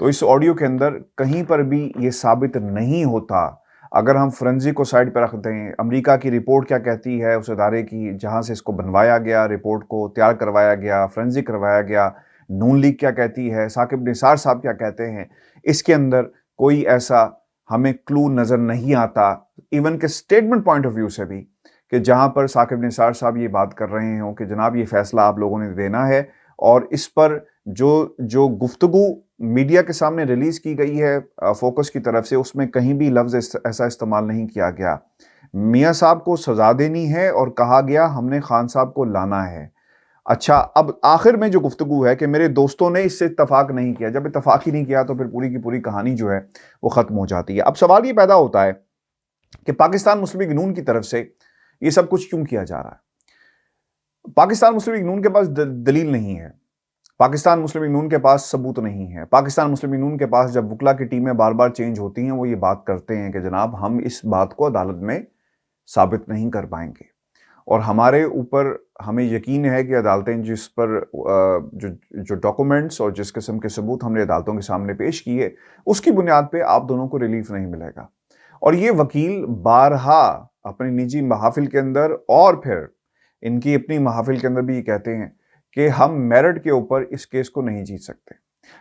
تو اس آڈیو کے اندر کہیں پر بھی یہ ثابت نہیں ہوتا. اگر ہم فرنزک کو سائڈ پہ رکھ دیں، امریکہ کی رپورٹ کیا کہتی ہے اس ادارے کی جہاں سے اس کو بنوایا گیا، رپورٹ کو تیار کروایا گیا، فرنزک کروایا گیا، نون لیگ کیا کہتی ہے، ثاقب نثار صاحب کیا کہتے ہیں، اس کے اندر کوئی ایسا ہمیں کلو نظر نہیں آتا، ایون کہ سٹیٹمنٹ پوائنٹ آف ویو سے بھی، کہ جہاں پر ثاقب نثار صاحب یہ بات کر رہے ہوں کہ جناب یہ فیصلہ آپ لوگوں نے دینا ہے، اور اس پر جو گفتگو میڈیا کے سامنے ریلیز کی گئی ہے فوکس کی طرف سے، اس میں کہیں بھی لفظ ایسا استعمال نہیں کیا گیا. میاں صاحب کو سزا دینی ہے اور کہا گیا ہم نے خان صاحب کو لانا ہے. اچھا، اب آخر میں جو گفتگو ہے کہ میرے دوستوں نے اس سے اتفاق نہیں کیا. جب اتفاق ہی نہیں کیا تو پھر پوری کی پوری کہانی جو ہے وہ ختم ہو جاتی ہے. اب سوال یہ پیدا ہوتا ہے کہ پاکستان مسلم لیگ نون کی طرف سے یہ سب کچھ کیوں کیا جا رہا ہے؟ پاکستان مسلم لیگ نون کے پاس دلیل نہیں ہے، پاکستان مسلم لیگ نون کے پاس ثبوت نہیں ہے. پاکستان مسلم لیگ نون کے پاس جب وکلا کی ٹیمیں بار بار چینج ہوتی ہیں وہ یہ بات کرتے ہیں کہ جناب ہم اس بات کو عدالت میں ثابت نہیں کر پائیں گے، اور ہمارے اوپر ہمیں یقین ہے کہ عدالتیں جس پر جو ڈاکومنٹس اور جس قسم کے ثبوت ہم نے عدالتوں کے سامنے پیش کیے اس کی بنیاد پہ آپ دونوں کو ریلیف نہیں ملے گا. اور یہ وکیل بارہا اپنی نجی محافل کے اندر اور پھر ان کی اپنی محافل کے اندر بھی یہ کہتے ہیں کہ ہم میرٹ کے اوپر اس کیس کو نہیں جیت سکتے،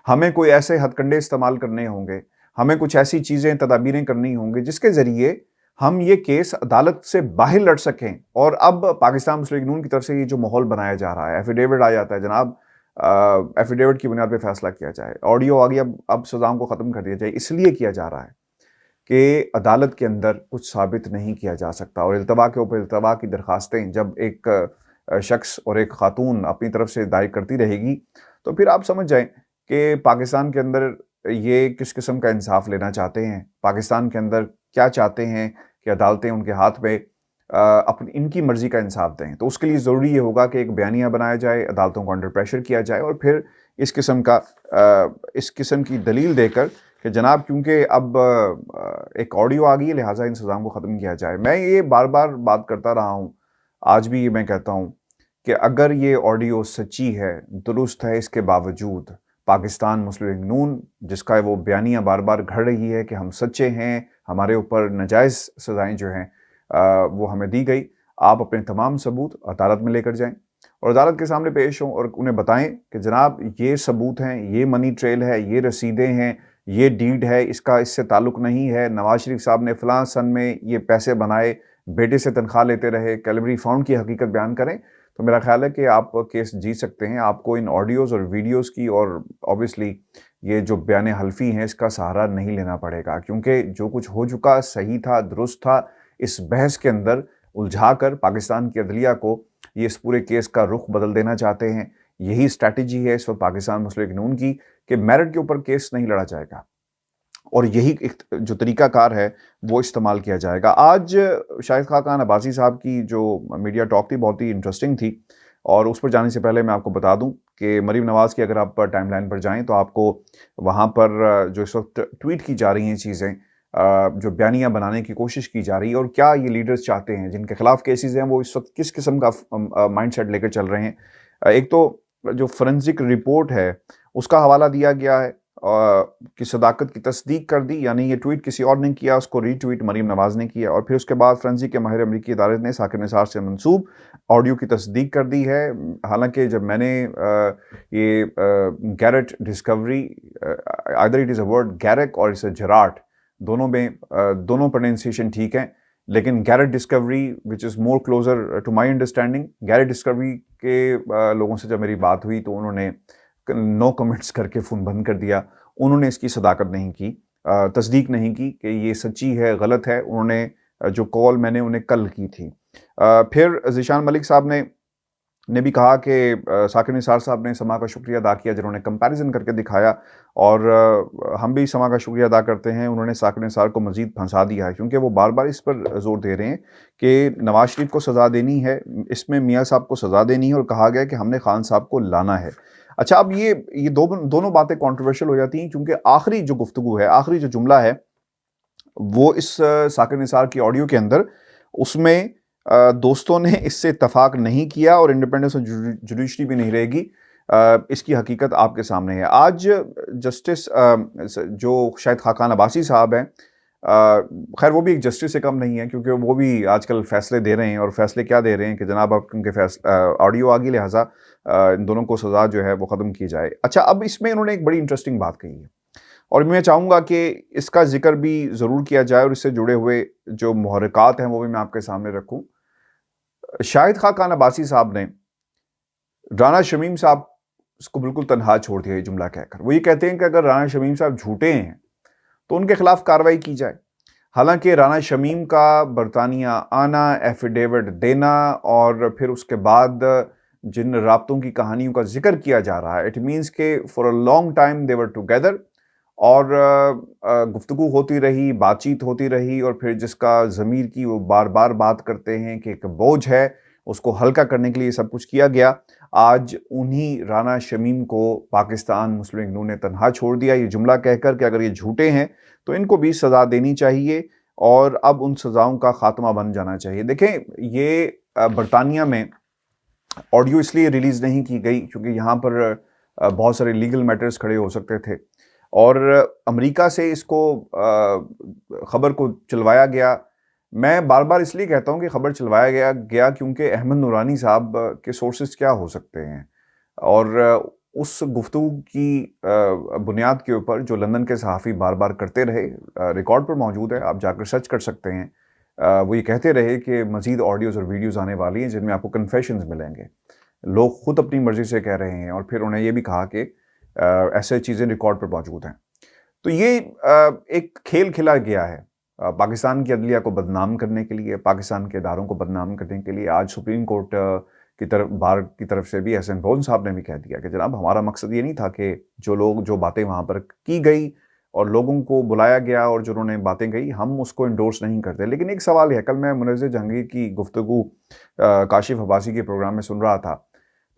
ہمیں کوئی ایسے ہتھ کنڈے استعمال کرنے ہوں گے، ہمیں کچھ ایسی چیزیں تدابیریں کرنی ہوں گی جس کے ذریعے ہم یہ کیس عدالت سے باہر لڑ سکیں. اور اب پاکستان مسلم لیگ نون کی طرف سے یہ جو ماحول بنایا جا رہا ہے، ایفیڈیوٹ آ جاتا ہے جناب، ایفیڈیوٹ کی بنیاد پہ فیصلہ کیا جائے، آڈیو آ گیا، اب سزاؤں کو ختم کر دیا جائے. اس لیے کیا جا رہا ہے کہ عدالت کے اندر کچھ ثابت نہیں کیا جا سکتا، اور التوا کے اوپر التوا کی درخواستیں جب ایک شخص اور ایک خاتون اپنی طرف سے دائر کرتی رہے گی تو پھر آپ سمجھ جائیں کہ پاکستان کے اندر یہ کس قسم کا انصاف لینا چاہتے ہیں، پاکستان کے اندر کیا چاہتے ہیں کہ عدالتیں ان کے ہاتھ میں ان کی مرضی کا انصاف دیں. تو اس کے لیے ضروری یہ ہوگا کہ ایک بیانیہ بنایا جائے، عدالتوں کو انڈر پریشر کیا جائے، اور پھر اس قسم کی دلیل دے کر کہ جناب کیونکہ اب ایک آڈیو آ گئی ہے لہٰذا ان سزاؤں کو ختم کیا جائے. میں یہ بار بار بات کرتا رہا ہوں، آج بھی یہ میں کہتا ہوں کہ اگر یہ آڈیو سچی ہے، درست ہے، اس کے باوجود پاکستان مسلم لیگ نون جس کا وہ بیانیہ بار بار گھڑ رہی ہے کہ ہم سچے ہیں، ہمارے اوپر ناجائز سزائیں جو ہیں وہ ہمیں دی گئی، آپ اپنے تمام ثبوت عدالت میں لے کر جائیں اور عدالت کے سامنے پیش ہوں اور انہیں بتائیں کہ جناب یہ ثبوت ہیں، یہ منی ٹریل ہے، یہ رسیدیں ہیں، یہ ڈیڈ ہے، اس کا اس سے تعلق نہیں ہے، نواز شریف صاحب نے فلاں سن میں یہ پیسے بنائے، بیٹے سے تنخواہ لیتے رہے، کیلبری فاؤنڈ کی حقیقت بیان کریں. تو میرا خیال ہے کہ آپ کیس جیت سکتے ہیں. آپ کو ان آڈیوز اور ویڈیوز کی اور اوبیسلی یہ جو بیان حلفی ہیں اس کا سہارا نہیں لینا پڑے گا، کیونکہ جو کچھ ہو چکا صحیح تھا، درست تھا. اس بحث کے اندر الجھا کر پاکستان کی عدلیہ کو یہ اس پورے کیس کا رخ بدل دینا چاہتے ہیں. یہی اسٹریٹجی ہے اس وقت پاکستان مسلم لیگ نون کی کہ میرٹ کے اوپر کیس نہیں لڑا جائے گا، اور یہی جو طریقہ کار ہے وہ استعمال کیا جائے گا. آج شاہد خاقان عباسی صاحب کی جو میڈیا ٹاک تھی بہت ہی انٹرسٹنگ تھی، اور اس پر جانے سے پہلے میں آپ کو بتا دوں کہ مریم نواز کی اگر آپ ٹائم لائن پر جائیں تو آپ کو وہاں پر جو اس وقت ٹویٹ کی جا رہی ہیں چیزیں، جو بیانیہ بنانے کی کوشش کی جا رہی ہے، اور کیا یہ لیڈرز چاہتے ہیں جن کے خلاف کیسز ہیں وہ اس وقت کس قسم کا مائنڈ سیٹ لے کر چل رہے ہیں. ایک تو جو فرنزک رپورٹ ہے اس کا حوالہ دیا گیا ہے کی صداقت کی تصدیق کر دی، یعنی یہ ٹویٹ کسی اور نے کیا، اس کو ری ٹویٹ مریم نواز نے کیا، اور پھر اس کے بعد فرنزی کے ماہر امریکی ادارے نے ثاقب نثار سے منسوب آڈیو کی تصدیق کر دی ہے. حالانکہ جب میں نے یہ Garrett Discovery, either it is a word گیرک اور it's a جراٹ، دونوں میں دونوں پروننسیشن ٹھیک ہیں، لیکن Garrett Discovery which is more closer to my understanding، Garrett Discovery کے لوگوں سے جب میری بات ہوئی تو انہوں نے نو کمنٹس کر کے فون بند کر دیا. انہوں نے اس کی صداقت نہیں کی، تصدیق نہیں کی کہ یہ سچی ہے غلط ہے. انہوں نے جو کال میں نے انہیں کل کی تھی. پھر ذیشان ملک صاحب نے بھی کہا کہ ثاقب نثار صاحب نے سما کا شکریہ ادا کیا جنہوں نے کمپیریزن کر کے دکھایا، اور ہم بھی سما کا شکریہ ادا کرتے ہیں، انہوں نے ثاقب نثار کو مزید پھنسا دیا ہے، کیونکہ وہ بار بار اس پر زور دے رہے ہیں کہ نواز شریف کو سزا دینی ہے، اس میں میاں صاحب کو سزا دینی ہے، اور کہا گیا کہ ہم نے خان صاحب کو لانا ہے. اچھا، اب یہ دونوں باتیں کنٹروورشل ہو جاتی ہیں، کیونکہ آخری جو گفتگو ہے، آخری جو جملہ ہے وہ اس ثاقب نثار کی آڈیو کے اندر، اس میں دوستوں نے اس سے اتفاق نہیں کیا اور انڈیپینڈنس اور جوڈیشری بھی نہیں رہے گی. اس کی حقیقت آپ کے سامنے ہے. آج جسٹس جو شاہد خاقان عباسی صاحب ہیں، خیر وہ بھی ایک جسٹس سے کم نہیں ہے، کیونکہ وہ بھی آج کل فیصلے دے رہے ہیں، اور فیصلے کیا دے رہے ہیں کہ جناب اب ان کے آڈیو آ گئی، لہٰذا ان دونوں کو سزا جو ہے وہ ختم کی جائے. اچھا، اب اس میں انہوں نے ایک بڑی انٹرسٹنگ بات کہی ہے، اور میں چاہوں گا کہ اس کا ذکر بھی ضرور کیا جائے، اور اس سے جڑے ہوئے جو محرکات ہیں وہ بھی میں آپ کے سامنے رکھوں. شاہد خاقان عباسی صاحب نے رانا شمیم صاحب کو بالکل تنہا چھوڑ دیا یہ جملہ کہہ کر. وہ یہ کہتے ہیں کہ اگر رانا شمیم صاحب جھوٹے ہیں تو ان کے خلاف کارروائی کی جائے. حالانکہ رانا شمیم کا برطانیہ آنا، ایفیڈیوٹ دینا، اور پھر اس کے بعد جن رابطوں کی کہانیوں کا ذکر کیا جا رہا ہے، اٹ مینس کہ for a long time they were together, اور گفتگو ہوتی رہی، بات چیت ہوتی رہی، اور پھر جس کا ضمیر کی وہ بار بار بات کرتے ہیں کہ ایک بوجھ ہے، اس کو ہلکا کرنے کے لیے سب کچھ کیا گیا. آج انہی رانا شمیم کو پاکستان مسلم لیگ نون نے تنہا چھوڑ دیا یہ جملہ کہہ کر کہ اگر یہ جھوٹے ہیں تو ان کو بھی سزا دینی چاہیے، اور اب ان سزاؤں کا خاتمہ بن جانا چاہیے. دیکھیں، یہ برطانیہ میں آڈیو اس لیے ریلیز نہیں کی گئی کیونکہ یہاں پر بہت سارے لیگل میٹرز کھڑے ہو سکتے تھے، اور امریکہ سے اس کو خبر کو چلوایا گیا. میں بار بار اس لیے کہتا ہوں کہ خبر چلوایا گیا کیونکہ احمد نورانی صاحب کے سورسز کیا ہو سکتے ہیں، اور اس گفتگو کی بنیاد کے اوپر جو لندن کے صحافی بار بار کرتے رہے، ریکارڈ پر موجود ہے، آپ جا کر سرچ کر سکتے ہیں. وہ یہ کہتے رہے کہ مزید آڈیوز اور ویڈیوز آنے والی ہیں جن میں آپ کو کنفیشنز ملیں گے. لوگ خود اپنی مرضی سے کہہ رہے ہیں، اور پھر انہوں نے یہ بھی کہا کہ ایسے چیزیں ریکارڈ پر موجود ہیں. تو یہ ایک کھیل کھیلا گیا ہے پاکستان کی عدلیہ کو بدنام کرنے کے لیے، پاکستان کے اداروں کو بدنام کرنے کے لیے. آج سپریم کورٹ کی طرف بار کی طرف سے بھی احسن بون صاحب نے بھی کہہ دیا کہ جناب ہمارا مقصد یہ نہیں تھا کہ جو باتیں وہاں پر کی گئی اور لوگوں کو بلایا گیا اور جو انہوں نے باتیں کہی ہم اس کو انڈورس نہیں کرتے. لیکن ایک سوال ہے، کل میں منظر جہانگیر کی گفتگو کاشف عباسی کے پروگرام میں سن رہا تھا،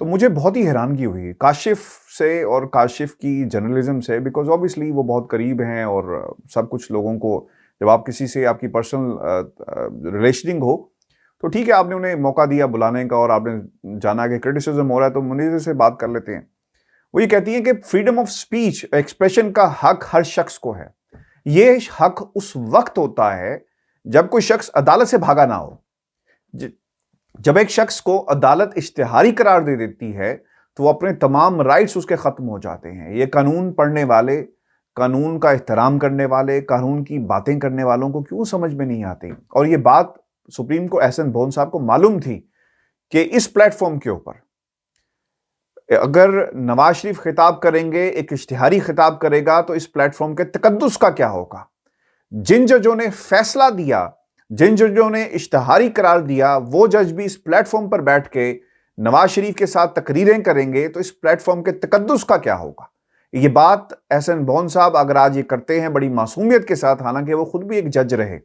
تو مجھے بہت ہی حیرانگی ہوئی کاشف سے اور کاشف کی جرنلزم سے، بیکاز آبویسلی وہ بہت قریب ہیں، اور سب کچھ لوگوں کو جب آپ کسی سے آپ کی پرسنل ریلیشننگ ہو تو ٹھیک ہے، آپ نے انہیں موقع دیا بلانے کا، اور آپ نے جانا کہ کرٹیسزم ہو رہا ہے تو منیزر سے بات کر لیتے ہیں. وہ یہ کہتی ہیں کہ فریڈم آف سپیچ، ایکسپریشن کا حق ہر شخص کو ہے. یہ حق اس وقت ہوتا ہے جب کوئی شخص عدالت سے بھاگا نہ ہو. جب ایک شخص کو عدالت اشتہاری قرار دے دیتی ہے تو وہ اپنے تمام رائٹس اس کے ختم ہو جاتے ہیں. یہ قانون پڑھنے والے، قانون کا احترام کرنے والے، قانون کی باتیں کرنے والوں کو کیوں سمجھ میں نہیں آتی؟ اور یہ بات سپریم کو احسن بون صاحب کو معلوم تھی کہ اس پلیٹ فارم کے اوپر اگر نواز شریف خطاب کریں گے، ایک اشتہاری خطاب کرے گا، تو اس پلیٹ فارم کے تقدس کا کیا ہوگا؟ جن ججوں نے فیصلہ دیا، جن ججوں نے اشتہاری قرار دیا، وہ جج بھی اس پلیٹ فارم پر بیٹھ کے نواز شریف کے ساتھ تقریریں کریں گے تو اس پلیٹ فارم کے تقدس کا کیا ہوگا؟ یہ بات احسن بون صاحب اگر آج یہ کرتے ہیں بڑی معصومیت کے ساتھ، حالانکہ وہ خود بھی ایک جج رہے،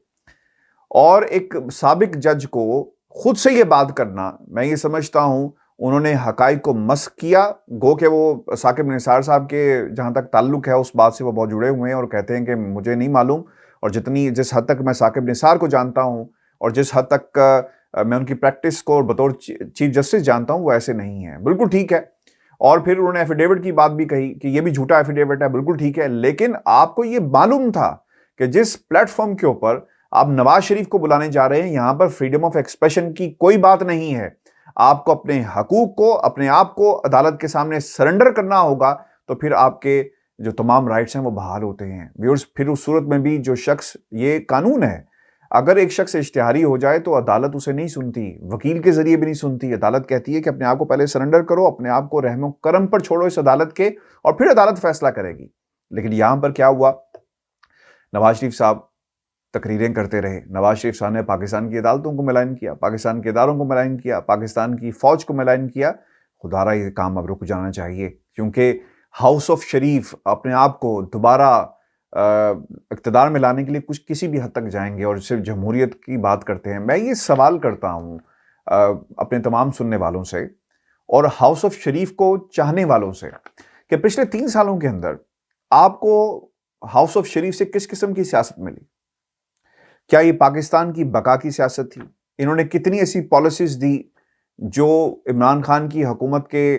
اور ایک سابق جج کو خود سے یہ بات کرنا، میں یہ سمجھتا ہوں انہوں نے حقائق کو مسخ کیا. گو کہ وہ ثاقب نثار صاحب کے جہاں تک تعلق ہے اس بات سے وہ بہت جڑے ہوئے ہیں، اور کہتے ہیں کہ مجھے نہیں معلوم، اور جس حد تک میں ثاقب نثار کو جانتا ہوں اور جس حد تک میں ان کی پریکٹس کو بطور چیف جسٹس جانتا ہوں وہ ایسے نہیں ہیں. بالکل ٹھیک ہے. اور پھر انہوں نے ایفیڈیوٹ کی بات بھی کہی کہ یہ بھی جھوٹا ایفیڈیوٹ ہے. بالکل ٹھیک ہے، لیکن آپ کو یہ معلوم تھا کہ جس پلیٹ فارم کے اوپر آپ نواز شریف کو بلانے جا رہے ہیں، یہاں پر فریڈم آف ایکسپریشن کی کوئی بات نہیں ہے. آپ کو اپنے حقوق کو، اپنے آپ کو عدالت کے سامنے سرنڈر کرنا ہوگا، تو پھر آپ کے جو تمام رائٹس ہیں وہ بحال ہوتے ہیں. ویورز، پھر اس صورت میں بھی جو شخص، یہ قانون ہے، اگر ایک شخص اشتہاری ہو جائے تو عدالت اسے نہیں سنتی، وکیل کے ذریعے بھی نہیں سنتی. عدالت کہتی ہے کہ اپنے آپ کو پہلے سرنڈر کرو، اپنے آپ کو رحم و کرم پر چھوڑو اس عدالت کے، اور پھر عدالت فیصلہ کرے گی. لیکن یہاں پر کیا ہوا؟ نواز شریف صاحب تقریریں کرتے رہے. نواز شریف صاحب نے پاکستان کی عدالتوں کو ملائن کیا، پاکستان کے اداروں کو ملائن کیا، پاکستان کی فوج کو ملائن کیا. خدا را یہ کام اب رک جانا چاہیے، کیونکہ ہاؤس آف شریف اپنے آپ کو دوبارہ اقتدار میں لانے کے لیے کسی بھی حد تک جائیں گے اور صرف جمہوریت کی بات کرتے ہیں. میں یہ سوال کرتا ہوں اپنے تمام سننے والوں سے اور ہاؤس آف شریف کو چاہنے والوں سے کہ پچھلے 3 سالوں کے اندر آپ کو ہاؤس آف شریف سے کس قسم کی سیاست ملی؟ کیا یہ پاکستان کی بقا کی سیاست تھی؟ انہوں نے کتنی ایسی پالیسیز دی جو عمران خان کی حکومت کے